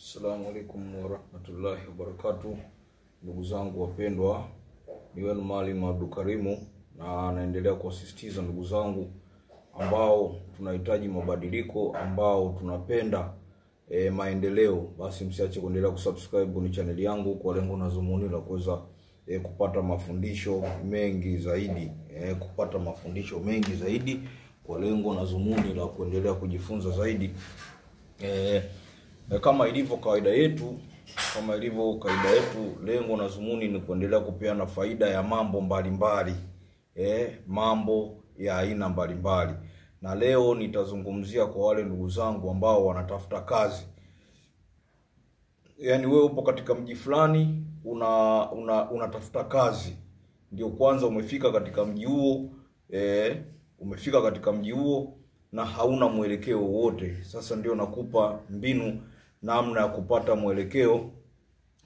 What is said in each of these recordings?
Assalamu alaikum warahmatullahi wabarakatuh. Ndugu zangu wapendwa, ni wenu Mwalimu Abdulkarimu, na naendelea kuasisitiza ndugu zangu ambao tunahitaji mabadiliko, ambao tunapenda maendeleo, basi msiache kuendelea kusubscribe ni channel yangu kwa lengo na dhumuni la kuweza kupata mafundisho mengi zaidi, kwa lengo na dhumuni la kuendelea kujifunza zaidi. Kama ilivyo kawaida yetu, lengo na dhumuni ni kuendelea kupeana faida ya mambo mbalimbali, mambo ya aina mbalimbali. Na leo nitazungumzia kwa wale ndugu zangu ambao wanatafuta kazi. Yaani wewe upo katika mji fulani, unatafuta kazi. Ndio kwanza umefika katika mji huo, na hauna mwelekeo wote. Sasa ndio nakupa mbinu namna ya kupata mwelekeo,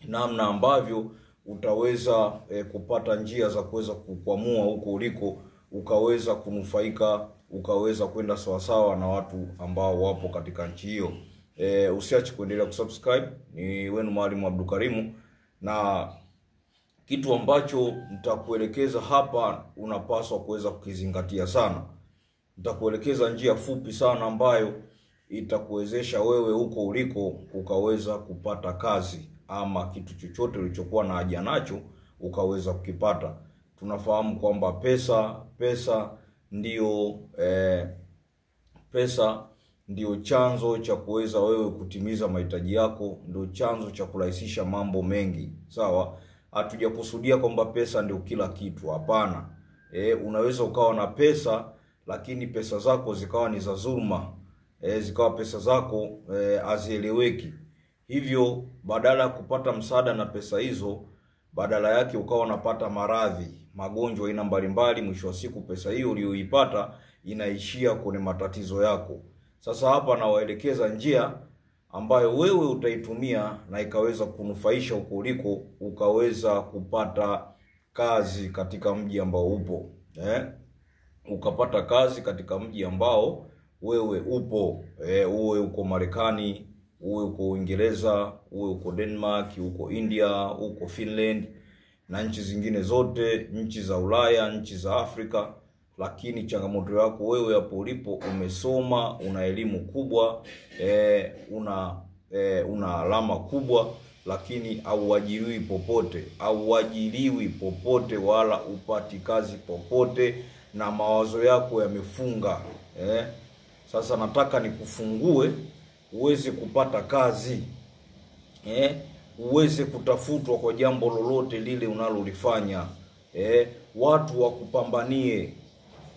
namna ambavyo utaweza kupata njia za kuweza kukwamua huko uliko, ukaweza kunufaika, ukaweza kwenda sawasawa na watu ambao wapo katika nchi hiyo. Usiache kuendelea kusubscribe. Ni wenu Mwalimu Abdulkarimu, na kitu ambacho nitakuelekeza hapa unapaswa kuweza kukizingatia sana. Nitakuelekeza njia fupi sana ambayo itakuwezesha wewe huko uliko ukaweza kupata kazi, ama kitu chochote ulichokuwa na haja nacho ukaweza kukipata. Tunafahamu kwamba pesa ndio chanzo cha kuweza wewe kutimiza mahitaji yako, ndio chanzo cha kurahisisha mambo mengi. Sawa? Hatujakusudia kwamba pesa ndio kila kitu, hapana. Unaweza ukawa na pesa lakini pesa zako zikawa ni za dhulma, zikawa pesa zako hazieleweki. Hivyo badala ya kupata msaada na pesa hizo, badala yake ukawa unapata maradhi, magonjwa aina mbalimbali. Mwisho wa siku pesa hiyo uliyoipata inaishia kwenye matatizo yako. Sasa hapa nawaelekeza njia ambayo wewe utaitumia na ikaweza kunufaisha huko uliko, ukaweza kupata kazi katika mji ambao upo. Ukapata kazi katika mji ambao wewe upo. Uwe uko Marekani, uwe uko Uingereza, uwe uko Denmark, uko India, uko Finland na nchi zingine zote, nchi za Ulaya, nchi za Afrika. Lakini changamoto yako wewe hapo ulipo, umesoma, una elimu kubwa, una alama kubwa, lakini hauajiriwi popote, wala upati kazi popote, na mawazo yako yamefunga. Sasa nataka nikufungue uweze kupata kazi, uweze kutafutwa kwa jambo lolote lile unalolifanya. Watu wakupambanie.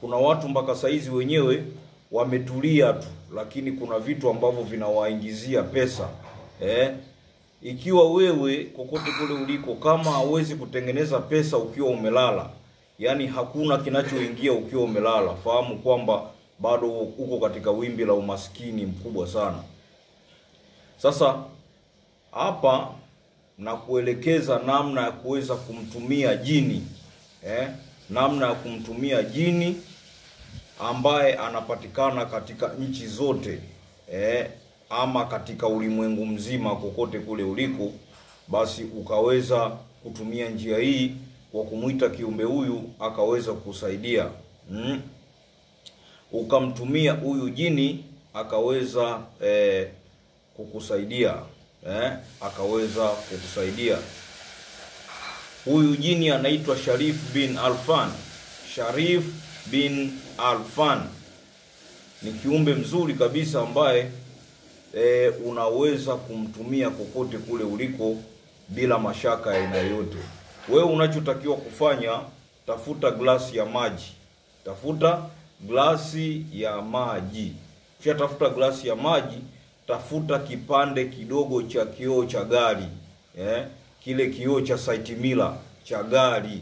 Kuna watu mpaka saizi wenyewe wametulia tu, lakini kuna vitu ambavyo vinawaingizia pesa. Ikiwa wewe kokote kule uliko, kama hauwezi kutengeneza pesa ukiwa umelala, yani hakuna kinachoingia ukiwa umelala, fahamu kwamba bado uko katika wimbi la umaskini mkubwa sana. Sasa hapa na kuelekeza namna ya kuweza kumtumia jini, namna ya kumtumia jini ambaye anapatikana katika nchi zote, ama katika ulimwengu mzima kokote kule uliko. Basi ukaweza kutumia njia hii kwa kumuita kiumbe huyu akaweza kukusaidia. Ukamtumia huyu jini akaweza kukusaidia, akaweza kukusaidia. Huyu jini anaitwa Sharif bin Alfan. Ni kiumbe mzuri kabisa ambaye unaweza kumtumia kokote kule uliko bila mashaka ya aina yoyote. Wewe unachotakiwa kufanya, tafuta glasi ya maji. Kisha tafuta glasi ya maji, tafuta kipande kidogo cha kioo cha gari. Kile kioo cha side mirror cha gari.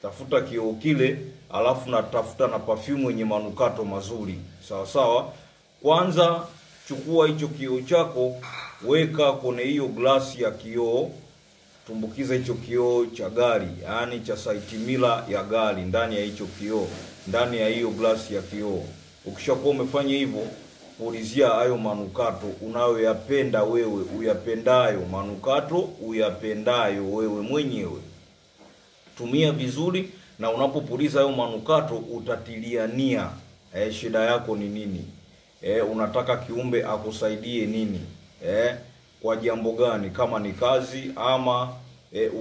Tafuta kioo kile, alafu na tafuta na perfume yenye manukato mazuri. Sawa sawa. Kwanza chukua hicho kioo chako, weka kwenye hiyo glasi ya kioo. Tumbukiza hicho kioo cha gari, yani cha side mirror ya gari, ndani ya hicho kioo, ndani ya hiyo glasi ya kioo. Ukishakuwa umefanya hivyo, pulizia hayo manukato unayoyapenda wewe, uyapendayo, manukato uyapendayo wewe mwenyewe. Tumia vizuri, na unapopuliza hayo manukato utatilia nia shida yako ni nini, unataka kiumbe akusaidie nini, kwa jambo gani, kama ni kazi ama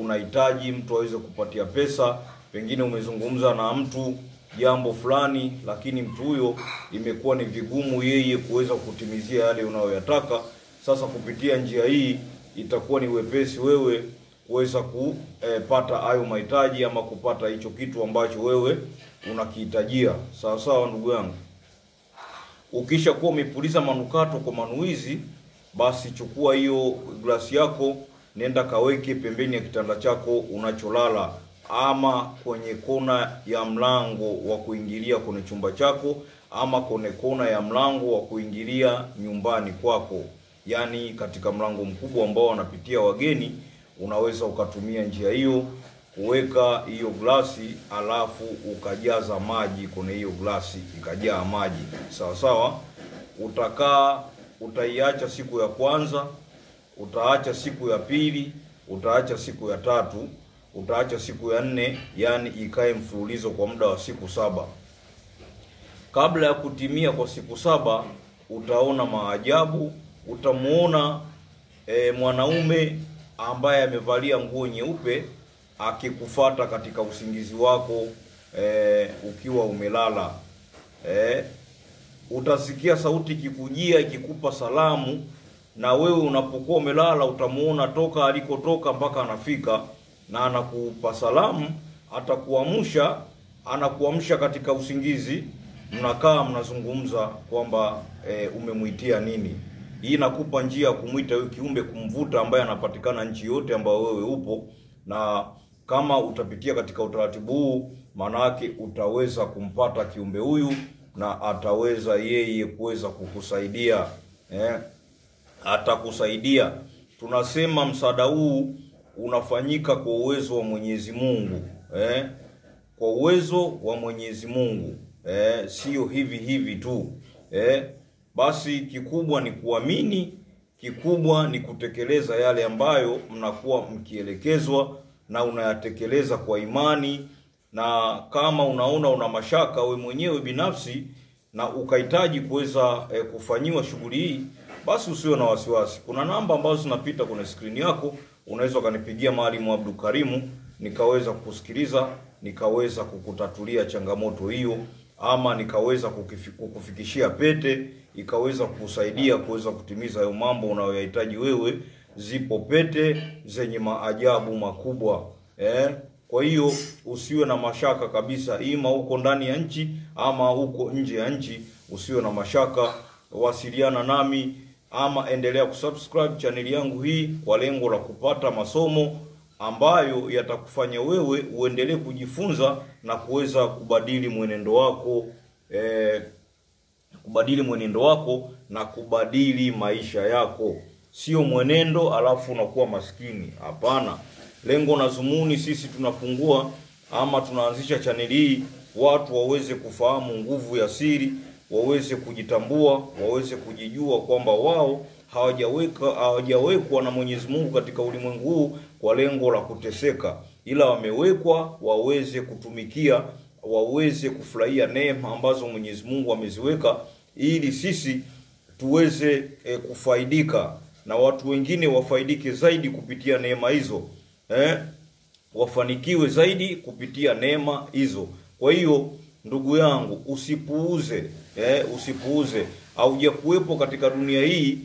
unahitaji mtu aweze kupatia pesa. Pengine umezungumza na mtu jambo fulani, lakini mtu huyo imekuwa ni vigumu yeye kuweza kutimizia yale unayoyataka. Sasa kupitia njia hii itakuwa ni wepesi wewe kuweza kupata hayo mahitaji ama kupata hicho kitu ambacho wewe unakihitajia. Sawa sawa ndugu yangu. Ukisha kuwa umepuliza manukato kwa manuizi, basi chukua hiyo glasi yako, nenda kaweke pembeni ya kitanda chako unacholala, ama kwenye kona ya mlango wa kuingilia kwenye chumba chako, ama kwenye kona ya mlango wa kuingilia nyumbani kwako. Yani katika mlango mkubwa ambao wanapitia wageni, unaweza ukatumia njia hiyo kuweka hiyo glasi, alafu ukajaza maji kwenye hiyo glasi, ikajaa maji. Sawa sawa. Utaiacha siku ya kwanza, utaacha siku ya pili, utaacha siku ya tatu, utaacha siku ya 4, yani ikae mfululizo kwa muda wa siku 7. Kabla ya kutimia kwa siku 7, utaona maajabu. Utamuona mwanaume ambaye amevalia nguo nyeupe akikufuata katika usingizi wako ukiwa umelala. Utasikia sauti ikikujia ikikupa salamu, na wewe unapokuwa umelala utamuona toka alikotoka mpaka anafika na anakupa salamu. Anakuamsha katika usingizi, mnakaa mnazungumza kwamba umemuitia nini. Hii inakupa njia ya kumuita huyo kiumbe, kumvuta, ambaye anapatikana nchi yote ambayo wewe upo. Na kama utapitia katika utaratibu huu, manake utaweza kumpata kiumbe huyu na ataweza yeye kuweza kukusaidia. Atakusaidia. Tunasema msaada huu unafanyika kwa uwezo wa Mwenyezi Mungu. Kwa uwezo wa Mwenyezi Mungu. Sio hivi tu. Basi kikubwa ni kuamini, kikubwa ni kutekeleza yale ambayo mnakuwa mkielekezwa, na unayatekeleza kwa imani. Na kama unaona una mashaka we mwenyewe binafsi na ukahitaji kuweza kufanyiwa shughuli hii, basi usiwe na wasiwasi. Kuna namba ambazo zinapita kwenye screen yako, unaweza kanipigia Mwalimu Abdul Karimu, nikaweza kukusikiliza, nikaweza kukutatulia changamoto hiyo, ama nikaweza kukufikishia pete ikaweza kukusaidia kuweza kutimiza hayo mambo unayoyahitaji wewe. Zipo pete zenye maajabu makubwa. Kwa hiyo usiwe na mashaka kabisa, ima uko ndani ya nchi ama uko nje ya nchi, usiwe na mashaka. Wasiliana nami ama endelea kusubscribe channel yangu hii kwa lengo la kupata masomo ambayo yatakufanya wewe uendelee kujifunza na kuweza kubadili mwenendo wako, na kubadili maisha yako. Sio mwenendo alafu unakuwa maskini. Hapana. Lengo na dhumuni sisi tunafungua ama tunaanzisha chaneli hii, watu waweze kufahamu nguvu ya siri, waweze kujitambua, waweze kujijua kwamba wao hawajawekwa na Mwenyezi Mungu katika ulimwengu huu kwa lengo la kuteseka, ila wamewekwa waweze kutumikia, waweze kufurahia neema ambazo Mwenyezi Mungu ameziweka, ili sisi tuweze kufaidika na watu wengine wafaidike zaidi kupitia neema hizo. Wafanikiwe zaidi kupitia neema hizo. Kwa hiyo ndugu yangu, usipuuze. Haujakuwepo katika dunia hii,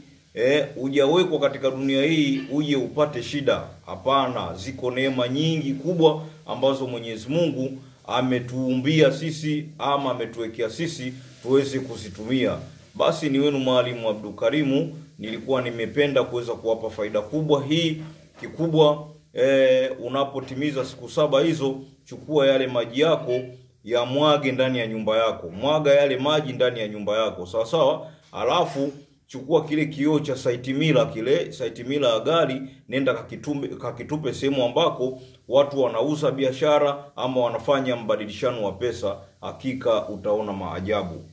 hujawekwa katika dunia hii uje upate shida. Hapana, ziko neema nyingi kubwa ambazo Mwenyezi Mungu ametuumbia sisi ama ametuwekea sisi tuweze kuzitumia. Basi ni wenu Mwalimu Abdul Karimu, nilikuwa nimependa kuweza kuwapa faida kubwa hii. Kikubwa unapotimiza siku 7 hizo, chukua yale maji yako ya mwage ndani ya nyumba yako. Mwaga yale maji ndani ya nyumba yako. Sawa sawa. Alafu chukua kile kioo cha site mirror ya gari, nenda kakitupe sehemu ambako watu wanauza biashara ama wanafanya mbadilishano wa pesa. Hakika utaona maajabu.